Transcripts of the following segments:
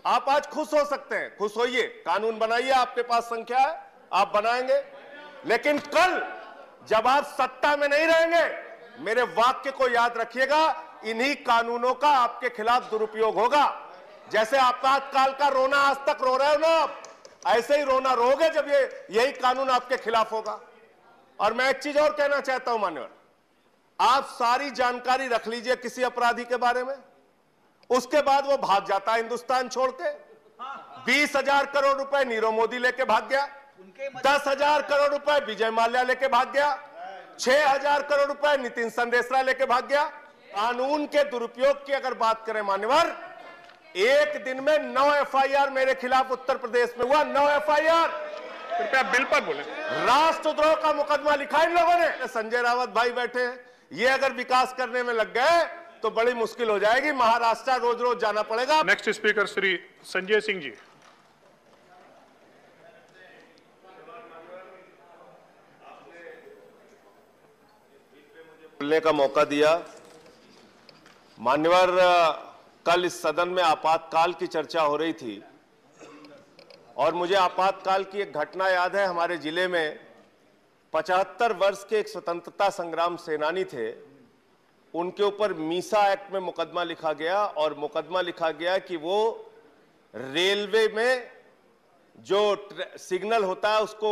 आप आज खुश हो सकते हैं, खुश होइए, कानून बनाइए, आपके पास संख्या है, आप बनाएंगे। लेकिन कल जब आप सत्ता में नहीं रहेंगे, मेरे वाक्य को याद रखिएगा, इन्हीं कानूनों का आपके खिलाफ दुरुपयोग होगा। जैसे आपातकाल का रोना आज तक रो रहे हो ना आप, ऐसे ही रोना रोगे जब यही कानून आपके खिलाफ होगा। और मैं एक चीज और कहना चाहता हूं मान्यवर, आप सारी जानकारी रख लीजिए किसी अपराधी के बारे में, उसके बाद वो भाग जाता है हिंदुस्तान छोड़ के। 20,000 करोड़ रुपए नीरव मोदी लेके भाग गया, 10,000 करोड़ रुपए विजय माल्या लेके भाग गया, 6,000 करोड़ रुपए नितिन संदेशरा लेके भाग गया। कानून के दुरुपयोग की अगर बात करें मान्यवर, एक दिन में 9 एफआईआर मेरे खिलाफ उत्तर प्रदेश में हुआ, 9 एफआईआर। कृपया बिल पर बोले। राष्ट्रद्रोह का मुकदमा लिखा इन लोगों ने। संजय रावत भाई बैठे हैं, ये अगर विकास करने में लग गए तो बड़ी मुश्किल हो जाएगी, महाराष्ट्र रोज रोज जाना पड़ेगा। Next speaker Shri Sanjay Singh ji. बोलने का मौका दिया। मान्यवर, कल इस सदन में आपातकाल की चर्चा हो रही थी और मुझे आपातकाल की एक घटना याद है। हमारे जिले में 75 वर्ष के एक स्वतंत्रता संग्राम सेनानी थे, उनके ऊपर मीसा एक्ट में मुकदमा लिखा गया और मुकदमा लिखा गया कि वो रेलवे में जो सिग्नल होता है उसको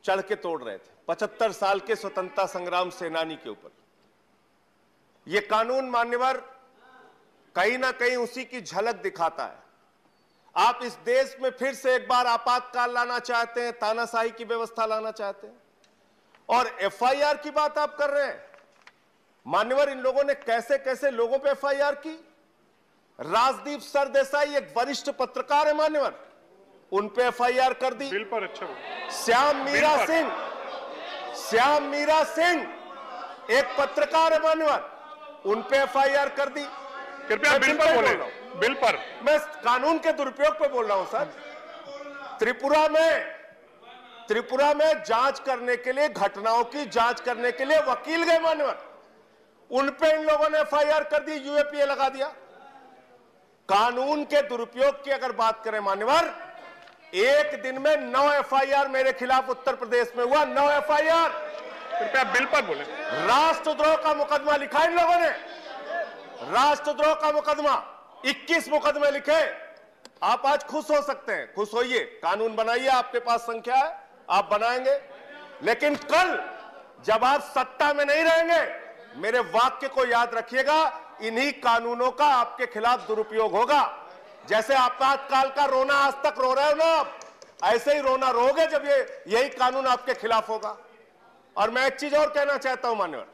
चढ़ के तोड़ रहे थे। 75 साल के स्वतंत्रता संग्राम सेनानी के ऊपर ये कानून मान्यवर कहीं ना कहीं उसी की झलक दिखाता है। आप इस देश में फिर से एक बार आपातकाल लाना चाहते हैं, तानाशाही की व्यवस्था लाना चाहते हैं, और एफआईआर की बात आप कर रहे हैं। मान्यवर, इन लोगों ने कैसे कैसे लोगों पे एफआईआर की। राजदीप सरदेसाई एक वरिष्ठ पत्रकार है मान्यवर, उन पे एफआईआर कर दी। बिल पर अच्छा श्याम मीरा सिंह एक पत्रकार है मान्यवर, उन पे एफआईआर कर दी। कृपया बिल पर बोले। बिल पर मैं कानून के दुरुपयोग पे बोल रहा हूं सर। त्रिपुरा में जांच करने के लिए, घटनाओं की जांच करने के लिए वकील गए मान्यवर, उन पे इन लोगों ने एफआईआर कर दी, यूएपीए लगा दिया। कानून के दुरुपयोग की अगर बात करें मान्यवर, एक दिन में 9 एफआईआर मेरे खिलाफ उत्तर प्रदेश में हुआ, 9 एफआईआर। कृपया बिल पर बोले। राष्ट्रद्रोह का मुकदमा लिखा इन लोगों ने, राष्ट्रद्रोह का मुकदमा 21 मुकदमे लिखे। आप आज खुश हो सकते हैं, खुश होइए, कानून बनाइए, आपके पास संख्या है, आप बनाएंगे। लेकिन कल जब आप सत्ता में नहीं रहेंगे, मेरे वाक्य को याद रखिएगा, इन्हीं कानूनों का आपके खिलाफ दुरुपयोग होगा। जैसे आपातकाल का रोना आज तक रो रहे हो ना आप, ऐसे ही रोना रोगे जब यही कानून आपके खिलाफ होगा। और मैं एक चीज और कहना चाहता हूं मान्यवर,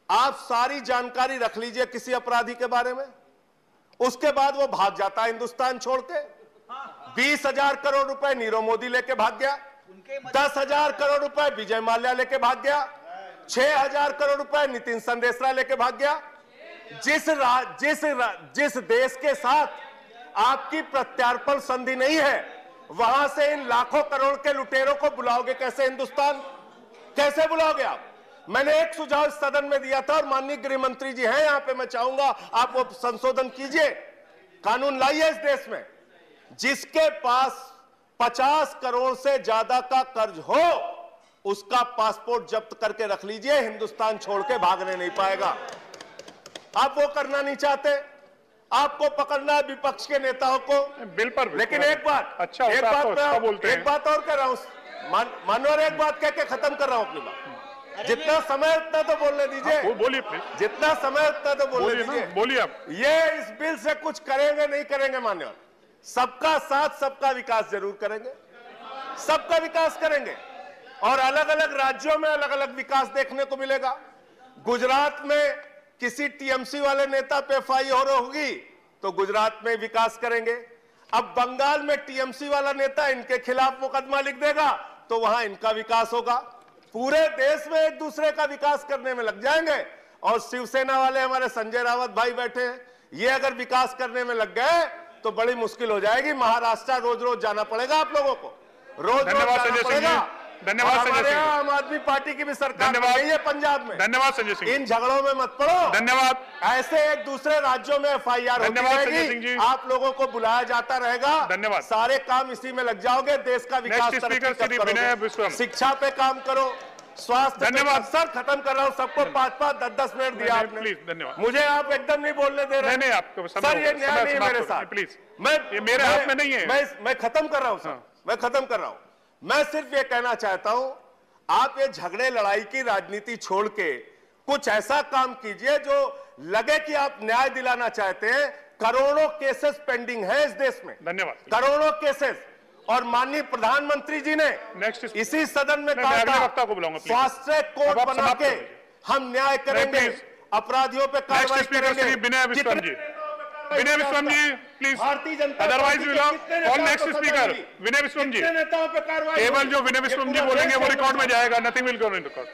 आप सारी जानकारी रख लीजिए किसी अपराधी के बारे में, उसके बाद वो भाग जाता है हिंदुस्तान छोड़ के। 20,000 करोड़ रुपए नीरव मोदी लेके भाग गया, 10,000 करोड़ रुपए विजय माल्या लेके भाग गया, 6,000 करोड़ रुपए नितिन संदेशरा लेके भाग गया। जिस देश के साथ आपकी प्रत्यार्पण संधि नहीं है, वहां से इन लाखों करोड़ के लुटेरों को बुलाओगे कैसे हिंदुस्तान? कैसे बुलाओगे आप? मैंने एक सुझाव इस सदन में दिया था और माननीय गृह मंत्री जी हैं यहां पे, मैं चाहूंगा आप वो संशोधन कीजिए, कानून लाइए इस देश में, जिसके पास 50 करोड़ से ज्यादा का कर्ज हो उसका पासपोर्ट जब्त करके रख लीजिए, हिंदुस्तान छोड़ के भागने नहीं पाएगा। आप वो करना नहीं चाहते, आपको पकड़ना है विपक्ष के नेताओं को बिल पर। लेकिन एक बात अच्छा एक बात और कह रहा हूं मानवर, एक बात कह के खत्म कर रहा हूं अपनी बात। जितना समय उतना तो बोलने दीजिए, बोलिए प्लीज। जितना समय उतना तो बोलने दीजिए। बोलिए आप। ये इस बिल से कुछ करेंगे नहीं करेंगे मान्यवर, सबका साथ सबका विकास जरूर करेंगे, सबका विकास करेंगे। और अलग अलग राज्यों में अलग अलग विकास देखने को मिलेगा। गुजरात में किसी टीएमसी वाले नेता पे एफआईआर होगी तो गुजरात में विकास करेंगे। अब बंगाल में टीएमसी वाला नेता इनके खिलाफ मुकदमा लिख देगा तो वहां इनका विकास होगा। पूरे देश में एक दूसरे का विकास करने में लग जाएंगे। और शिवसेना वाले हमारे संजय रावत भाई बैठे हैं, ये अगर विकास करने में लग गए तो बड़ी मुश्किल हो जाएगी, महाराष्ट्र रोज रोज जाना पड़ेगा आप लोगों को, रोज रोज जाना पड़ेगा। धन्यवाद और संजय हमारे सिंह यहाँ आम आदमी पार्टी की भी सरकार धन्यवाद। बन गई है पंजाब में। धन्यवाद संजय सिंह इन झगड़ों में मत पड़ो। धन्यवाद ऐसे एक दूसरे राज्यों में FIR होती धन्यवाद संजय सिंह रहेगी, जी। आप लोगों को बुलाया जाता रहेगा, धन्यवाद। सारे काम इसी में लग जाओगे, देश का विकास नेक्स्ट स्पीकर श्री विनय विश्वम। शिक्षा पे काम करो, स्वास्थ्य पे। धन्यवाद। सर खत्म कर रहा हूँ, सबको 5-5, 10-10 मिनट दिया आपने। प्लीज धन्यवाद। मुझे आप एकदम नहीं बोलने दे रहे। नहीं आपको सर ये न्याय नहीं है मेरे साथ। प्लीज ये मेरे हाथ में नहीं है। मैं खत्म कर रहा हूं सर, मैं खत्म कर रहा हूं। मैं सिर्फ ये कहना चाहता हूं, आप ये झगड़े लड़ाई की राजनीति छोड़ के कुछ ऐसा काम कीजिए जो लगे कि आप न्याय दिलाना चाहते हैं। करोड़ों केसेस पेंडिंग है इस देश में, धन्यवाद। करोड़ों केसेस, और माननीय प्रधानमंत्री जी ने नेक्स्ट इसी सदन में मैं कहा अगले था, वक्ता को बुलाऊंगा, प्लीज। फास्ट ट्रैक अब कोर्ट आप बना समाप्त के कर दीजिए। हम न्याय करेंगे, प्लीज। अपराधियों पे नेक्स्ट कार्रवाई स्पीकर श्री करेंगे। विनय विश्वम जी। विनय विश्वम जी please, Bharatiya Janata otherwise party will के कितने ऑल नेताओं नेक्स्ट को सजा स्पीकर मिली? विनय विश्वम जी। कितने नेताओं पे कार्रवाई केवल हुई? जो विनय ये विश्वम जी पूरा बोलेंगे देश वो है। रिकॉर्ड में जाएगा, nothing will go in record.